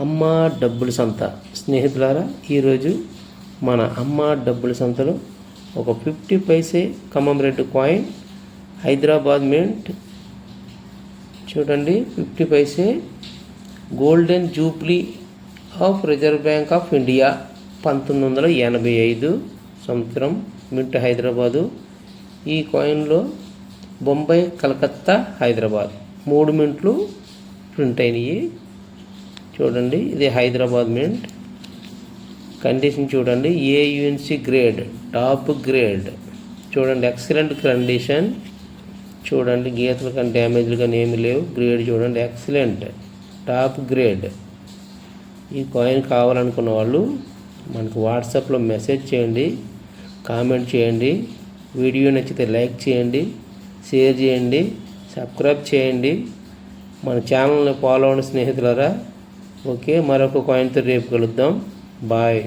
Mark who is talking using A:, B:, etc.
A: అమ్మ డబ్బుల సంత స్నేహితులారా, ఈరోజు మన అమ్మ డబ్బుల సంతలో ఒక 50 paise commemorative coin Hyderabad mint చూడండి. 50 paise golden jubilee of reserve bank of India 1985 సంవత్సరం మింట్ హైదరాబాదు. ఈ కాయిన్లో బొంబాయి, కలకత్తా, హైదరాబాద్ 3 మింట్లు ప్రింట్ అయినాయి. చూడండి, ఇది హైదరాబాద్ మింట్. కండిషన్ చూడండి, ఏయుఎన్సి గ్రేడ్, టాప్ గ్రేడ్. చూడండి, ఎక్సలెంట్ కండిషన్. చూడండి, గీతలు కానీ డ్యామేజ్లు కానీ ఏమీ లేవు. గ్రేడ్ చూడండి, ఎక్సలెంట్ టాప్ గ్రేడ్. ఈ కాయిన్ కావాలనుకున్న వాళ్ళు మనకు వాట్సాప్లో మెసేజ్ చేయండి, కామెంట్ చేయండి. వీడియో నచ్చితే లైక్ చేయండి, షేర్ చేయండి, సబ్స్క్రైబ్ చేయండి. మన ఛానల్ని ఫాలో అవ్వండి స్నేహితులారా. ఓకే, మరొక కాయిన్తో రేపు కలుద్దాం. బాయ్.